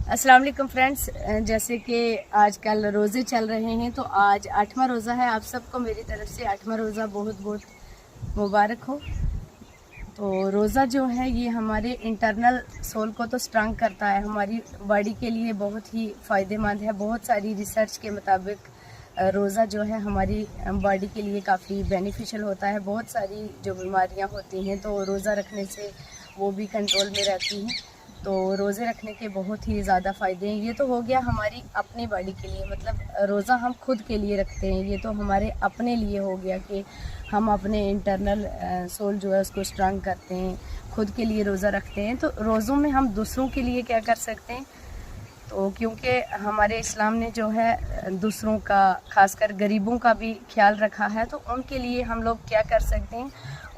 अस्सलाम वालेकुम फ्रेंड्स, जैसे कि आजकल रोज़े चल रहे हैं तो आज 8वां रोज़ा है। आप सबको मेरी तरफ से 8वां रोज़ा बहुत बहुत मुबारक हो। तो रोज़ा जो है ये हमारे इंटरनल सोल को तो स्ट्रांग करता है, हमारी बॉडी के लिए बहुत ही फ़ायदेमंद है। बहुत सारी रिसर्च के मुताबिक रोज़ा जो है हमारी बॉडी के लिए काफ़ी बेनिफिशियल होता है। बहुत सारी जो बीमारियां होती हैं तो रोज़ा रखने से वो भी कंट्रोल में रहती हैं। तो रोज़े रखने के बहुत ही ज़्यादा फ़ायदे हैं। ये तो हो गया हमारी अपनी बॉडी के लिए, मतलब रोज़ा हम खुद के लिए रखते हैं। ये तो हमारे अपने लिए हो गया कि हम अपने इंटरनल सोल जो है उसको स्ट्रांग करते हैं, खुद के लिए रोज़ा रखते हैं। तो रोज़ों में हम दूसरों के लिए क्या कर सकते हैं, तो क्योंकि हमारे इस्लाम ने जो है दूसरों का, खासकर गरीबों का भी ख्याल रखा है, तो उनके लिए हम लोग क्या कर सकते हैं,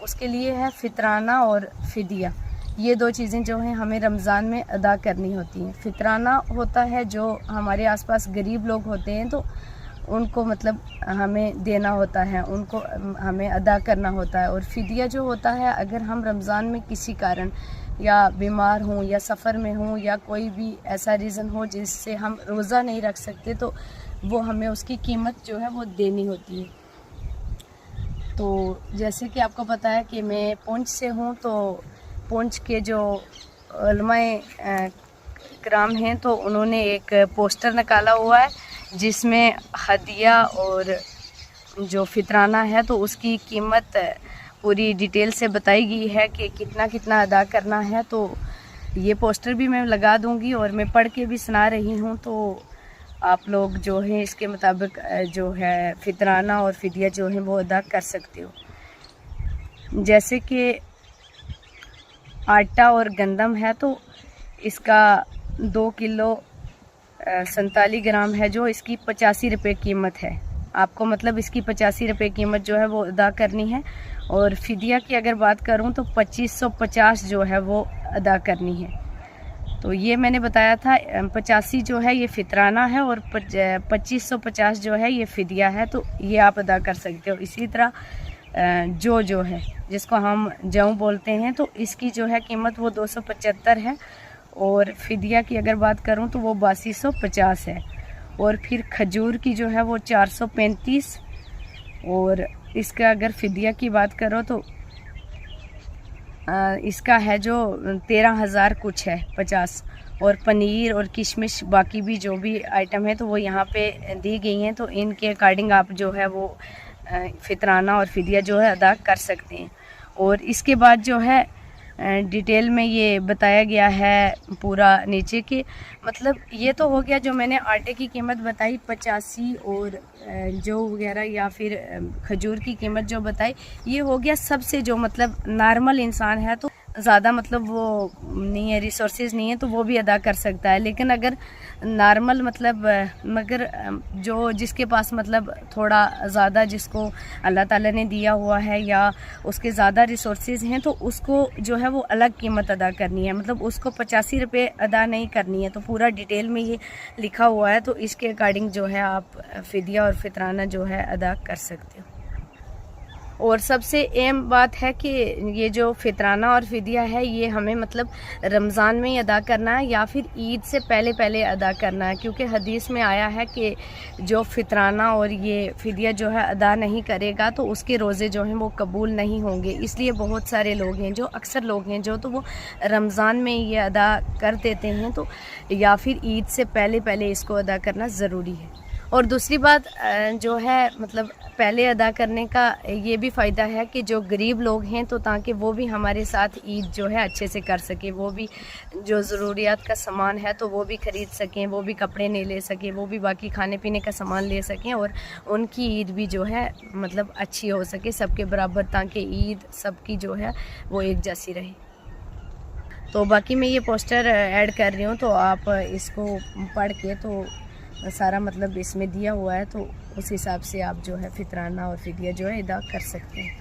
उसके लिए है फितराना और फिदिया। ये दो चीज़ें जो हैं हमें रमज़ान में अदा करनी होती हैं। फितराना होता है जो हमारे आसपास गरीब लोग होते हैं तो उनको मतलब हमें देना होता है, उनको हमें अदा करना होता है। और फिदिया जो होता है, अगर हम रमज़ान में किसी कारण या बीमार हों या सफ़र में हों या कोई भी ऐसा रीज़न हो जिससे हम रोज़ा नहीं रख सकते, तो वो हमें उसकी कीमत जो है वो देनी होती है। तो जैसे कि आपको पता है कि मैं पुंछ से हूँ, तो पुंछ के जो उलमाए कराम हैं तो उन्होंने एक पोस्टर निकाला हुआ है जिसमें हदिया और जो फितराना है तो उसकी कीमत पूरी डिटेल से बताई गई है कि कितना कितना अदा करना है। तो ये पोस्टर भी मैं लगा दूंगी और मैं पढ़ के भी सुना रही हूँ, तो आप लोग जो है इसके मुताबिक जो है फितराना और फिदिया जो है वो अदा कर सकते हो। जैसे कि आटा और गंदम है तो इसका 2 किलो 47 ग्राम है, जो इसकी 85 रुपये कीमत है। आपको मतलब इसकी 85 रुपये कीमत जो है वो अदा करनी है। और फिदिया की अगर बात करूं तो 2550 जो है वो अदा करनी है। तो ये मैंने बताया था 85 जो है ये फितराना है और 2550 जो है ये फिदिया है, तो ये आप अदा कर सकते हो। इसी तरह जो है जिसको हम जौ बोलते हैं तो इसकी जो है कीमत वो 275 है। और फिदिया की अगर बात करूं तो वो 8250 है। और फिर खजूर की जो है वो 435। और इसका अगर फिदिया की बात करो तो इसका है जो 13,000 कुछ है 50। और पनीर और किशमिश बाकी भी जो भी आइटम है तो वो यहाँ पे दी गई हैं, तो इनके अकॉर्डिंग आप जो है वो फितराना और फिदिया जो है अदा कर सकते हैं। और इसके बाद जो है डिटेल में ये बताया गया है पूरा नीचे के, मतलब ये तो हो गया जो मैंने आटे की कीमत बताई 85 और जो वगैरह या फिर खजूर की कीमत जो बताई, ये हो गया सबसे जो मतलब नॉर्मल इंसान है तो ज़्यादा मतलब वो नहीं है, रिसोर्सेज नहीं है, तो वो भी अदा कर सकता है। लेकिन अगर नॉर्मल मतलब मगर जो जिसके पास मतलब थोड़ा ज़्यादा, जिसको अल्लाह ताला ने दिया हुआ है या उसके ज़्यादा रिसोर्सेज हैं, तो उसको जो है वो अलग कीमत अदा करनी है, मतलब उसको 85 रुपये अदा नहीं करनी है। तो पूरा डिटेल में ये लिखा हुआ है, तो इसके अकॉर्डिंग जो है आप फिदिया और फितराना जो है अदा कर सकते हो। और सबसे अहम बात है कि ये जो फितराना और फिदिया है ये हमें मतलब रमज़ान में ही अदा करना है या फिर ईद से पहले पहले अदा करना है, क्योंकि हदीस में आया है कि जो फितराना और ये फिदिया जो है अदा नहीं करेगा तो उसके रोज़े जो हैं वो कबूल नहीं होंगे। इसलिए बहुत सारे लोग हैं, जो अक्सर लोग हैं जो तो वो रमज़ान में ये अदा कर देते हैं, तो या फिर ईद से पहले पहले इसको अदा करना ज़रूरी है। और दूसरी बात जो है मतलब पहले अदा करने का ये भी फ़ायदा है कि जो गरीब लोग हैं तो ताकि वो भी हमारे साथ ईद जो है अच्छे से कर सकें, वो भी जो ज़रूरियात का सामान है तो वो भी ख़रीद सकें, वो भी कपड़े नहीं ले सकें, वो भी बाकी खाने पीने का सामान ले सकें और उनकी ईद भी जो है मतलब अच्छी हो सके सबके बराबर, ताकि ईद सबकी जो है वो एक जैसी रहे। तो बाकी मैं ये पोस्टर ऐड कर रही हूँ, तो आप इसको पढ़ के तो सारा मतलब इसमें दिया हुआ है, तो उस हिसाब से आप जो है फितराना और फिदिया जो है अदा कर सकते हैं।